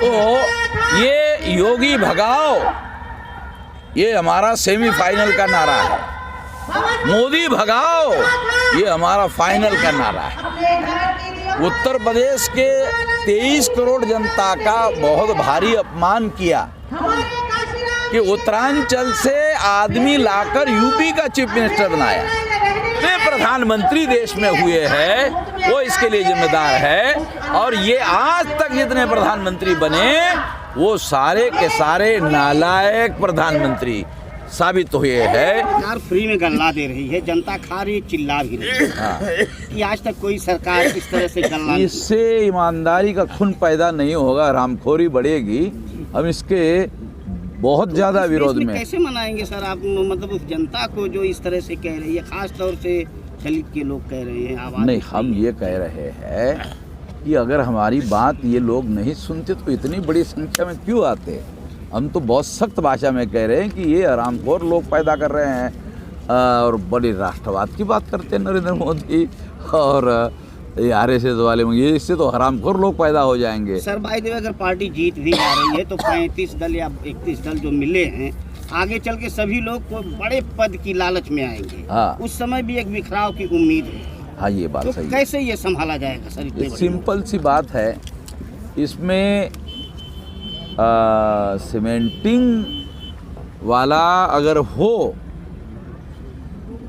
तो ये योगी भगाओ, ये हमारा सेमीफाइनल का नारा है। मोदी भगाओ, ये हमारा फाइनल का नारा है। उत्तर प्रदेश के 23 करोड़ जनता का बहुत भारी अपमान किया कि उत्तरांचल से आदमी लाकर यूपी का चीफ मिनिस्टर बनाया। जितने प्रधानमंत्री देश में हुए हैं वो इसके लिए जिम्मेदार है, और ये आज तक जितने प्रधानमंत्री बने वो सारे के सारे नालायक प्रधानमंत्री साबित हुए हैं। सरकार फ्री में गल्ला दे रही है, जनता खा रही, चिल्ला भी रही है कि आज तक कोई सरकार इस तरह से गल्ला, इससे ईमानदारी का खून पैदा नहीं होगा, रामखोरी बढ़ेगी। हम इसके बहुत ज्यादा विरोध में। कैसे मनाएंगे सर आप, मतलब उस जनता को जो इस तरह से कह रही है, खास तौर से दलित के लोग कह रहे हैं आवाज नहीं, हम ये कह रहे हैं कि अगर हमारी बात ये लोग नहीं सुनते तो इतनी बड़ी संख्या में क्यों आते। हम तो बहुत सख्त भाषा में कह रहे हैं कि ये हरामखोर लोग पैदा कर रहे हैं, और बड़े राष्ट्रवाद की बात करते हैं नरेंद्र मोदी और ये आरएसएस वाले, ये इससे तो हरामखोर लोग पैदा हो जाएंगे। सर भाई देव, अगर पार्टी जीत भी जा रही है तो 35 दल या 31 दल जो मिले हैं, आगे चल के सभी लोग को बड़े पद की लालच में आएंगे। हाँ, उस समय भी एक बिखराव की उम्मीद है। हाँ, ये बात तो सही है। कैसे ये संभाला जाएगा सर? इतने बड़े सिंपल सी बात है, इसमें सीमेंटिंग वाला अगर हो,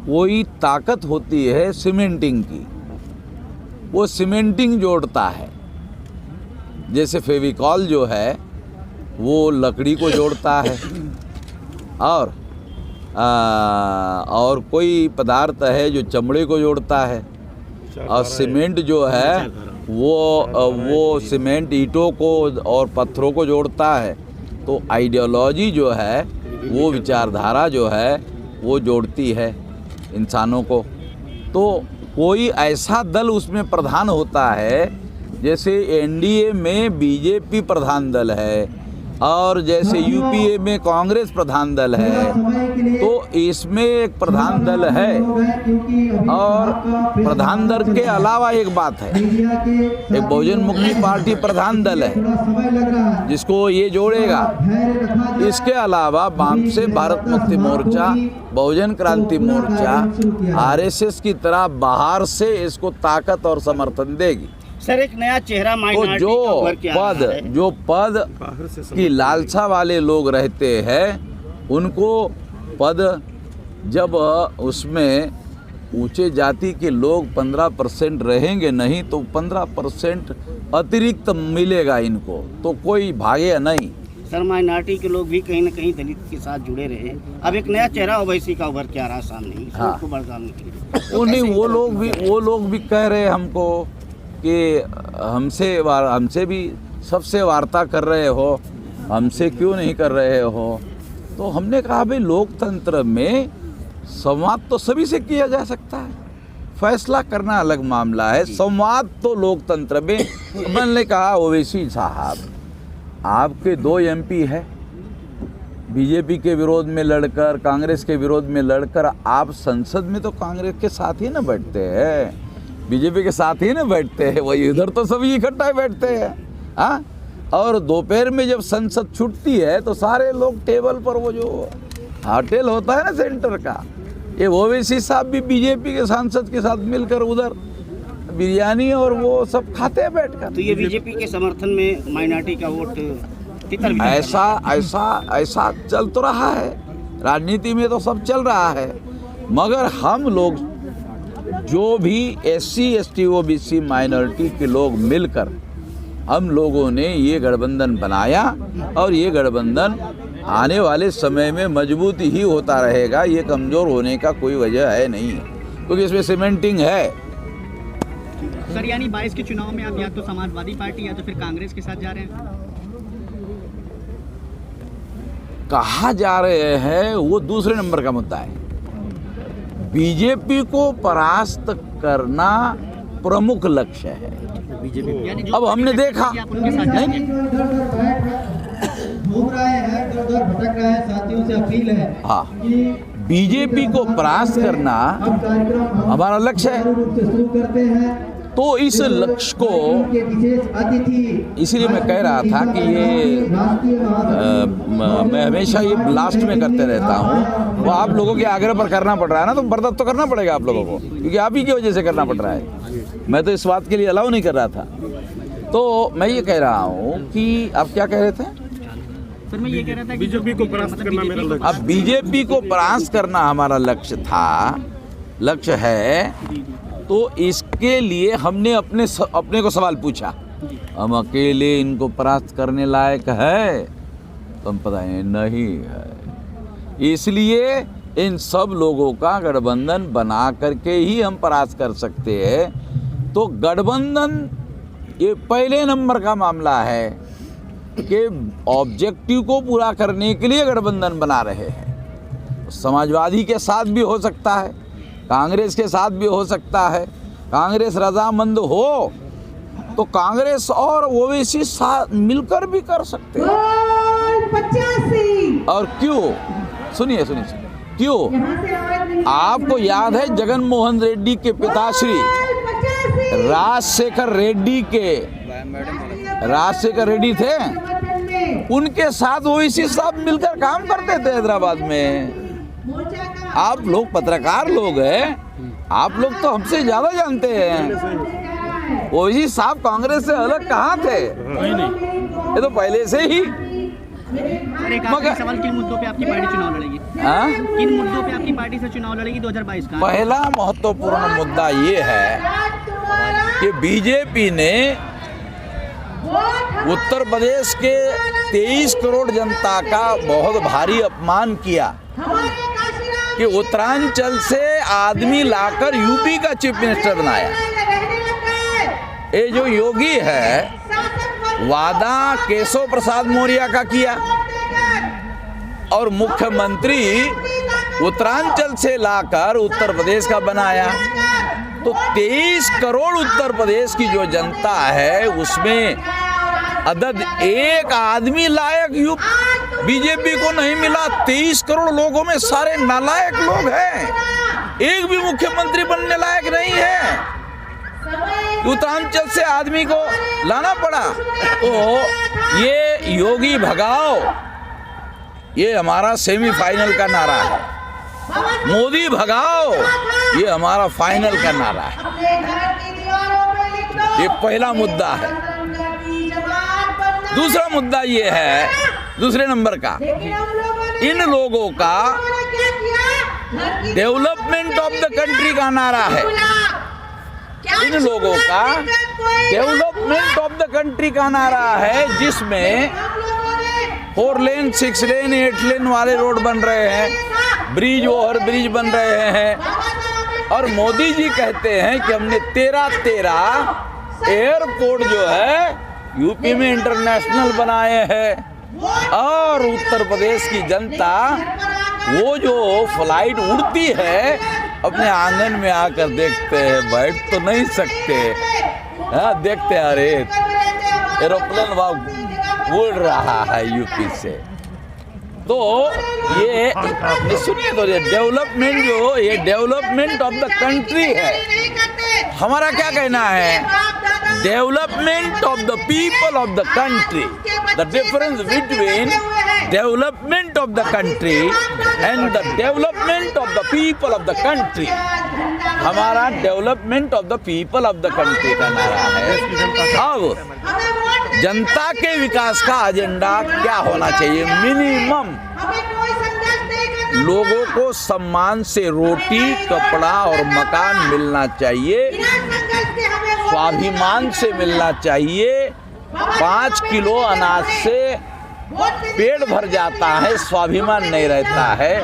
कोई ताकत होती है सीमेंटिंग की, वो सीमेंटिंग जोड़ता है। जैसे फेविकॉल जो है वो लकड़ी को जोड़ता है, और कोई पदार्थ है जो चमड़े को जोड़ता है, और सीमेंट जो है वो सीमेंट ईंटों को और पत्थरों को जोड़ता है। तो आइडियोलॉजी जो है, वो विचारधारा जो है वो जोड़ती है इंसानों को। तो कोई ऐसा दल उसमें प्रधान होता है, जैसे एनडीए में बीजेपी प्रधान दल है और जैसे यूपीए में कांग्रेस प्रधान दल है, तो इसमें एक प्रधान दल है। और प्रधान दल के अलावा एक बात है, एक बहुजन मुक्ति पार्टी प्रधान दल है जिसको ये जोड़ेगा। इसके अलावा वाम से भारत मुक्ति मोर्चा, बहुजन क्रांति मोर्चा आरएसएस की तरह बाहर से इसको ताकत और समर्थन देगी। सर एक नया चेहरा तो जो पद की लालसा वाले लोग रहते हैं, उनको पद जब उसमें ऊंचे जाति के लोग 15% रहेंगे नहीं, तो 15% अतिरिक्त मिलेगा इनको, तो कोई भागे नहीं। सर माइनॉरिटी के लोग भी कहीं न कहीं दलित के साथ जुड़े रहे, अब एक नया चेहरा ओवैसी का उभर के आ रहा सामने, हाँ। उसको बरदाने के लिए वो नहीं, वो लोग भी कह रहे हैं हमको कि हमसे भी सबसे वार्ता कर रहे हो, हमसे क्यों नहीं कर रहे हो। तो हमने कहा भाई, लोकतंत्र में संवाद तो सभी से किया जा सकता है, फैसला करना अलग मामला है। संवाद तो लोकतंत्र में। मैंने कहा ओवैसी साहब, आपके 2 एमपी है, बीजेपी के विरोध में लड़कर, कांग्रेस के विरोध में लड़कर, आप संसद में तो कांग्रेस के साथ ही ना बैठते हैं, बीजेपी के साथ ही ना बैठते हैं, वही इधर तो सभी इकट्ठा बैठते हैं। हाँ, और दोपहर में जब संसद छूटती है तो सारे लोग टेबल पर, वो जो होटल होता है ना सेंटर का, ये ओवैसी साहब भी बीजेपी के सांसद के साथ मिलकर उधर बिरयानी और वो सब खाते हैं बैठकर। तो ये बीजेपी के समर्थन में माइनॉरिटी का वोट ऐसा चल तो रहा है, राजनीति में तो सब चल रहा है। मगर हम लोग जो भी SC ST OBC माइनॉरिटी के लोग मिलकर, हम लोगों ने ये गठबंधन बनाया, और ये गठबंधन आने वाले समय में मजबूत ही होता रहेगा। ये कमज़ोर होने का कोई वजह है नहीं, क्योंकि इसमें सीमेंटिंग है। सर यानी 22 के चुनाव में आप या तो समाजवादी पार्टी या तो फिर कांग्रेस के साथ जा रहे हैं? कहा जा रहे हैं वो दूसरे नंबर का मुद्दा है। बीजेपी को परास्त करना प्रमुख लक्ष्य है। बीजेपी अब हमने देखा नहीं, घूम रहे हैं, इधर-उधर भटक रहे हैं, साथियों से अपील है। हाँ, बीजेपी को परास्त करना हमारा लक्ष्य है। शुरू करते हैं तो इस लक्ष्य को के विशेष अतिथि इसीलिए मैं कह रहा था कि ये राष्ट्रीय महासचिव मैं हमेशा ये लास्ट में करते रहता हूँ। वो आप लोगों के आग्रह पर करना पड़ रहा है ना, तो बर्दाश्त तो करना पड़ेगा आप लोगों को, क्योंकि आप ही की वजह से करना पड़ रहा है। मैं तो इस बात के लिए अलाउ नहीं कर रहा था। तो मैं ये कह रहा हूँ कि आप क्या कह रहे थे? सर मैं ये कह रहा था कि बीजेपी को परास्त करना मेरा लक्ष्य। अब बीजेपी को परास्त करना हमारा लक्ष्य था, लक्ष्य है। तो इसके लिए हमने अपने को सवाल पूछा, हम अकेले इनको परास्त करने लायक है? तो हम पता नहीं है। इसलिए इन सब लोगों का गठबंधन बना करके ही हम परास्त कर सकते हैं। तो गठबंधन ये पहले नंबर का मामला है कि ऑब्जेक्टिव को पूरा करने के लिए गठबंधन बना रहे हैं। समाजवादी के साथ भी हो सकता है, कांग्रेस के साथ भी हो सकता है। कांग्रेस रजामंद हो तो कांग्रेस और ओवैसी साथ मिलकर भी कर सकते हैं। 85 और क्यों? सुनिए क्यों? आपको याद है जगन मोहन रेड्डी के पिताश्री राजशेखर रेड्डी थे, उनके साथ ओवैसी साहब मिलकर काम करते थे हैदराबाद में। आप लोग पत्रकार लोग हैं, आप लोग तो हमसे ज्यादा जानते हैं। ओवैसी साहब कांग्रेस से अलग कहाँ थे? ये तो पहले से ही। सर एक आखिरी सवाल, किन मुद्दों पे आपकी पार्टी चुनाव लड़ेगी? हाँ? किन मुद्दों पे आपकी पार्टी से चुनाव लड़ेगी 2022 का? पहला महत्वपूर्ण मुद्दा ये है कि बीजेपी ने उत्तर प्रदेश के 23 करोड़ जनता का बहुत भारी अपमान किया कि उत्तरांचल से आदमी लाकर यूपी का चीफ मिनिस्टर बनाया। ये जो योगी है वादा केशव प्रसाद मौर्य का किया और मुख्यमंत्री उत्तरांचल से लाकर उत्तर प्रदेश का बनाया। तो 23 करोड़ उत्तर प्रदेश की जो जनता है उसमें अदद एक आदमी लायक बीजेपी को नहीं मिला। 23 करोड़ लोगों में सारे नालायक लोग हैं, एक भी मुख्यमंत्री बनने लायक नहीं है। उत्तरांचल से आदमी को लाना पड़ा। तो ये योगी भगाओ, ये हमारा सेमीफाइनल का नारा है। मोदी भगाओ, ये हमारा फाइनल का नारा है। ये पहला मुद्दा है। दूसरा मुद्दा ये है, दूसरे नंबर का, इन लोगों का डेवलपमेंट ऑफ द कंट्री का नारा है। इन लोगों का डेवलपमेंट ऑफ द कंट्री का नारा है, जिसमें 4 लेन 6 लेन 8 लेन वाले रोड बन रहे हैं, ब्रिज ओवर ब्रिज बन रहे हैं। और मोदी जी कहते हैं कि हमने 13 एयरपोर्ट जो है यूपी में इंटरनेशनल बनाए हैं। और उत्तर प्रदेश की जनता वो जो फ्लाइट उड़ती है अपने आंगन में आकर देखते हैं, बैठ तो नहीं सकते, हाँ देखते हैं, अरे एरोप्लेन वहाँ उड़ रहा है यूपी से। तो ये सुनिए, तो ये डेवलपमेंट जो ये डेवलपमेंट ऑफ द कंट्री है। हमारा क्या कहना है? Development of the people of the country. The difference between development of the country and the development of the people of the country. हमारा development of the people of the country का नारा है। अब जनता के विकास का एजेंडा क्या होना चाहिए? मिनिमम लोगों को सम्मान से रोटी, कपड़ा और मकान मिलना चाहिए, स्वाभिमान से मिलना चाहिए। 5 किलो अनाज से पेट भर जाता है, स्वाभिमान नहीं रहता है।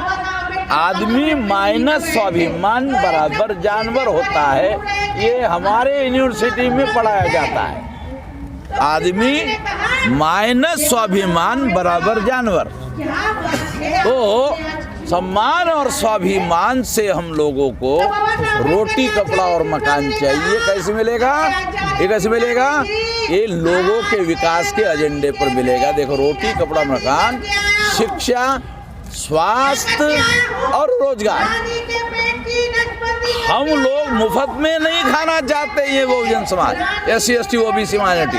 आदमी माइनस स्वाभिमान बराबर जानवर होता है, ये हमारे यूनिवर्सिटी में पढ़ाया जाता है। आदमी माइनस स्वाभिमान बराबर जानवर। तो सम्मान और स्वाभिमान से हम लोगों को रोटी, कपड़ा और मकान चाहिए। कैसे मिलेगा? ये कैसे मिलेगा? ये लोगों के विकास के एजेंडे पर मिलेगा। देखो, रोटी, कपड़ा, मकान, शिक्षा, स्वास्थ्य और रोजगार। हम लोग मुफ्त में नहीं खाना चाहते ये Bahujan Samaj, SC ST OBC minority.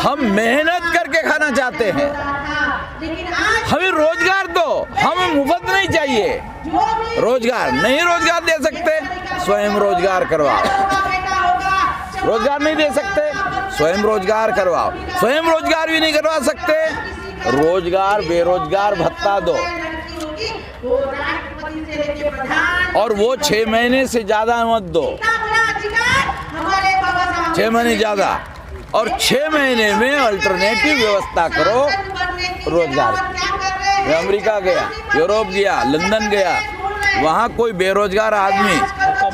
हम मेहनत करके खाना चाहते हैं, हमें रोजगार दो, हमें मुफ्त नहीं चाहिए रोजगार। नहीं रोजगार दे सकते, स्वयं रोजगार करवाओ। रोजगार नहीं दे सकते, स्वयं रोजगार करवाओ। स्वयं रोजगार भी नहीं करवा सकते, रोजगार बेरोजगार भत्ता दो। और वो 6 महीने से ज्यादा मत दो, 6 महीने ज्यादा, और 6 महीने में अल्टरनेटिव व्यवस्था करो रोजगार। मैं अमेरिका गया, यूरोप गया, लंदन गया, वहाँ कोई बेरोजगार आदमी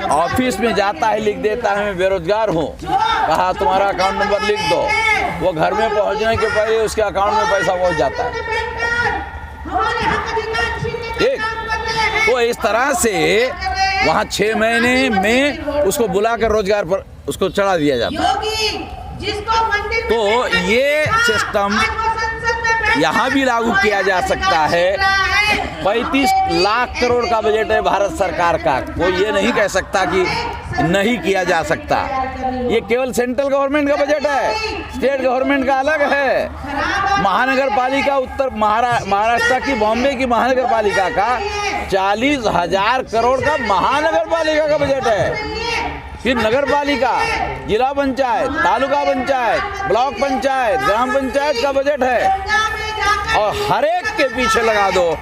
ऑफिस में जाता है, लिख देता है मैं बेरोजगार हूँ, कहा तुम्हारा अकाउंट नंबर लिख दो, वो घर में पहुँचने के पहले उसके अकाउंट में पैसा पहुँच जाता है। ठीक, तो इस तरह से वहाँ 6 महीने में उसको बुलाकर रोजगार पर उसको चढ़ा दिया जाता है। तो ये सिस्टम यहाँ भी लागू किया जा सकता है। 35 लाख करोड़ का बजट है भारत सरकार का, कोई ये नहीं कह सकता कि नहीं किया जा सकता। ये केवल सेंट्रल गवर्नमेंट का बजट है, स्टेट गवर्नमेंट का अलग है। महानगर पालिका उत्तर महाराष्ट्र की, बॉम्बे की महानगर पालिका का 40,000 करोड़ का महानगर पालिका का बजट है। फिर नगर पालिका, जिला पंचायत, तालुका पंचायत, ब्लॉक पंचायत, ग्राम पंचायत का बजट है, और हर एक के पीछे लगा दो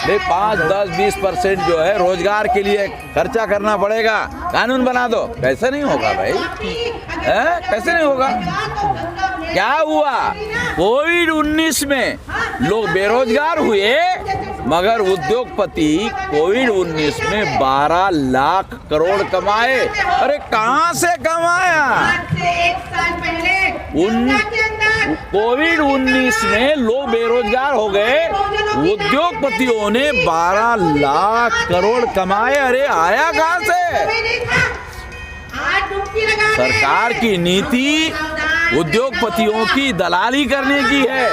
5, 10, 20% जो है रोजगार के लिए खर्चा करना पड़ेगा। कानून बना दो, कैसे नहीं होगा भाई, कैसे नहीं होगा? क्या हुआ? कोविड-19 में लोग बेरोजगार हुए, मगर उद्योगपति कोविड-19 में 12 लाख करोड़ कमाए। अरे कहाँ से कमाया? कोविड-19 में लोग बेरोजगार हो गए, उद्योगपतियों ने 12 लाख करोड़ कमाए। अरे आया कहाँ से? सरकार की नीति उद्योगपतियों की दलाली करने की है,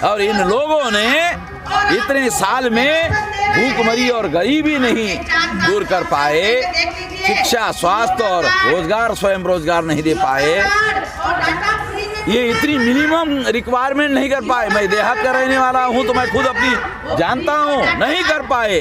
और इन लोगों ने इतने साल में भूखमरी और गरीबी नहीं दूर कर पाए, शिक्षा, स्वास्थ्य और रोजगार, स्वयं रोजगार नहीं दे पाए, ये इतनी मिनिमम रिक्वायरमेंट नहीं कर पाए। मैं देहात का रहने वाला हूँ तो मैं खुद अपनी जानता हूँ, नहीं कर पाए।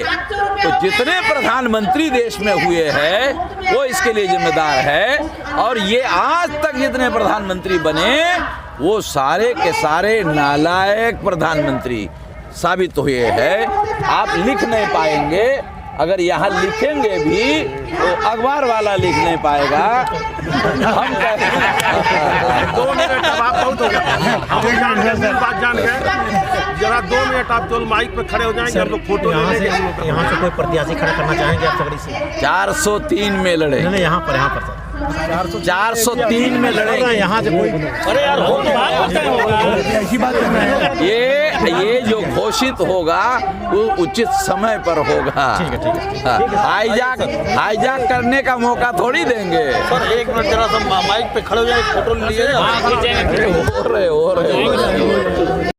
तो जितने प्रधानमंत्री देश में हुए हैं वो इसके लिए जिम्मेदार है, और ये आज तक जितने प्रधानमंत्री बने वो सारे के सारे नालायक प्रधानमंत्री साबित हुए हैं। आप लिख नहीं पाएंगे, अगर यहाँ लिखेंगे भी तो अखबार वाला लिख नहीं पाएगा। हम 2 मिनट अब आप बहुत हो गया, बात जान गए। जरा 2 मिनट आप तो माइक पे खड़े हो जाएंगे, हम लोग फोटो ले लेंगे। यहाँ से कोई प्रत्याशी खड़ा करना चाहेंगे आप चकड़ी से? 403 में लड़े। नहीं, यहाँ पर सर 403 में लड़े। यहाँ से कोई, अरे यार हो तो ऐसी बात करना है। ये जो घोषित होगा वो उचित समय पर होगा। हाईजैक करने का मौका थोड़ी देंगे। सर 1 मिनट जरा सा माइक पे खड़े हो जाए, फोटो ले लीजिए। हो रहे